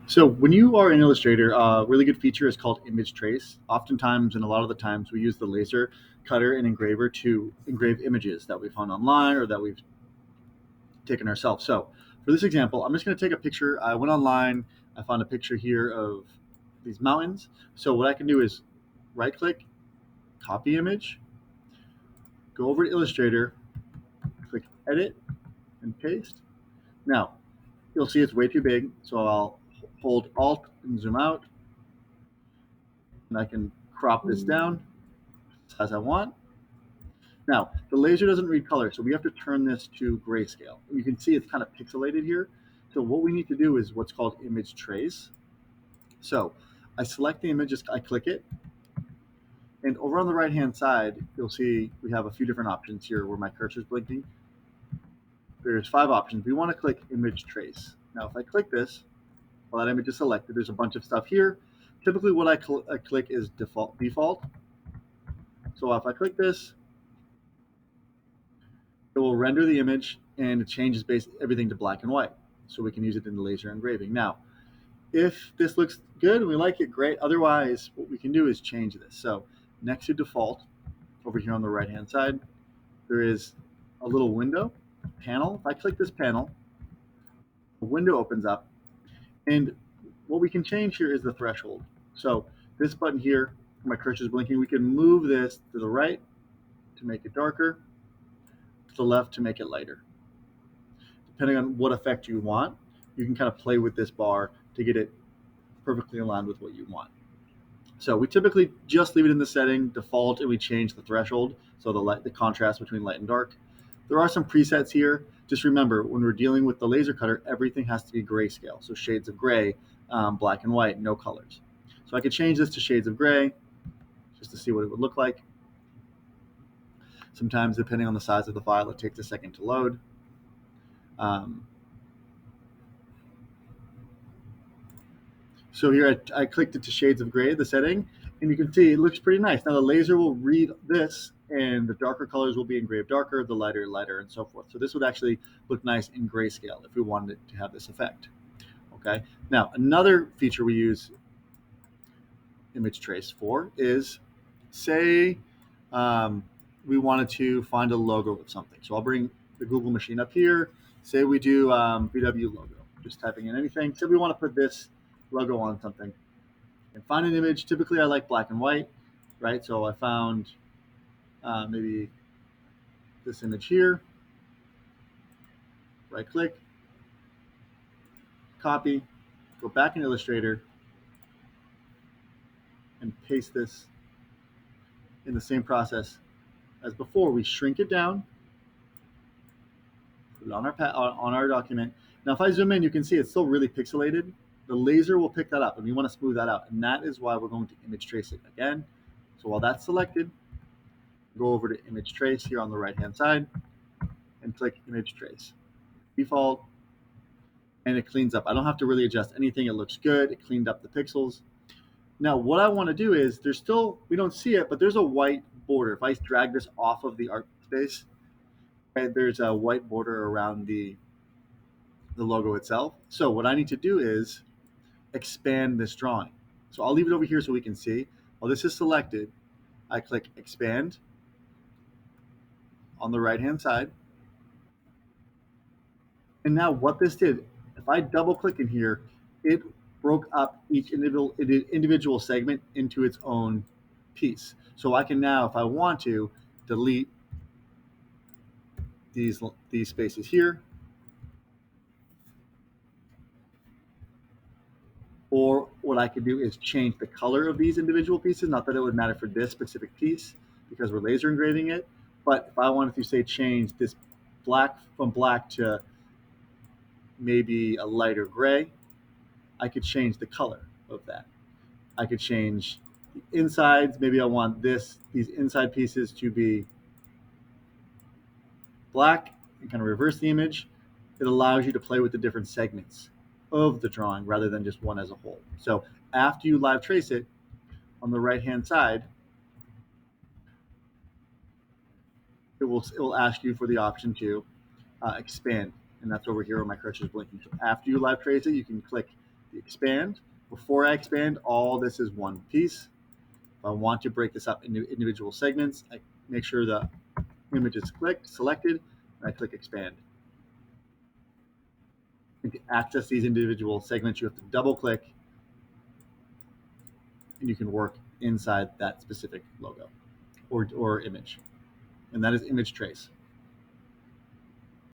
So when you are in Illustrator, a really good feature is called image trace. Oftentimes, and a lot of the times, we use the laser cutter and engraver to engrave images that we found online or that we've taken ourselves. So for this example, I'm just going to take a picture. I went online. I found a picture here of these mountains. So what I can do is right click, copy image, go over to Illustrator, click edit and paste. Now you'll see it's way too big. So I'll hold alt and zoom out, and I can crop this down as I want. Now, the laser doesn't read color, so we have to turn this to grayscale. You can see it's kind of pixelated here. So what we need to do is what's called image trace. So I select the image, I click it, and over on the right-hand side, you'll see we have a few different options here where my cursor is blinking. There's 5 options. We want to click image trace. Now, if I click this, while that image is selected, there's a bunch of stuff here. Typically, what I click is default. So if I click this, it will render the image and it changes everything to black and white. So we can use it in the laser engraving. Now, if this looks good and we like it, great. Otherwise, what we can do is change this. So next to default, over here on the right-hand side, there is a little window panel. If I click this panel, a window opens up. And what we can change here is the threshold. So this button here, my cursor is blinking, we can move this to the right to make it darker, to the left to make it lighter. Depending on what effect you want, you can kind of play with this bar to get it perfectly aligned with what you want. So we typically just leave it in the setting default, and we change the threshold, so the contrast between light and dark. There are some presets here. Just remember, when we're dealing with the laser cutter, everything has to be grayscale, so shades of gray, black and white, no colors. So I could change this to shades of gray just to see what it would look like. Sometimes, depending on the size of the file, it takes a second to load. Um, So here I clicked it to shades of gray, the setting, and you can see it looks pretty nice. Now the laser will read this, and the darker colors will be engraved darker, the lighter lighter, and so forth. So this would actually look nice in grayscale if we wanted it to have this effect. Okay. Now another feature we use image trace for is, say, um, we wanted to find a logo of something. So I'll bring the Google machine up here. Say we do VW logo. Just typing in anything. Say we want to put this logo on something and find an image. Typically, I like black and white, right? So I found maybe this image here. Right click, copy, go back in Illustrator, and paste this in the same process as before. We shrink it down, put it on our document. Now, if I zoom in, you can see it's still really pixelated. The laser will pick that up, and we want to smooth that out, and that is why we're going to image trace it again. So while that's selected, go over to image trace here on the right-hand side, and click image trace. Default, and it cleans up. I don't have to really adjust anything. It looks good. It cleaned up the pixels. Now, what I want to do is there's still, we don't see it, but there's a white border. If I drag this off of the art space, okay, there's a white border around the logo itself. So what I need to do is expand this drawing. So I'll leave it over here so we can see. While this is selected, I click expand on the right-hand side. And now what this did, if I double click in here, it broke up each individual segment into its own piece. So I can now, if I want to, delete these spaces here, or what I could do is change the color of these individual pieces. Not that it would matter for this specific piece because we're laser engraving it, but if I wanted to say change this black from black to maybe a lighter gray, I could change the color of that. I could change the insides. Maybe I want these inside pieces to be black and kind of reverse the image. It allows you to play with the different segments of the drawing rather than just one as a whole. So after you live trace it, on the right hand side, it will ask you for the option to expand, and that's over here where my cursor is blinking. So after you live trace it, you can click the expand. Before I expand, all this is one piece. If I want to break this up into individual segments, I make sure the image is selected, and I click expand. And to access these individual segments, you have to double click, and you can work inside that specific logo or image. And that is Image Trace.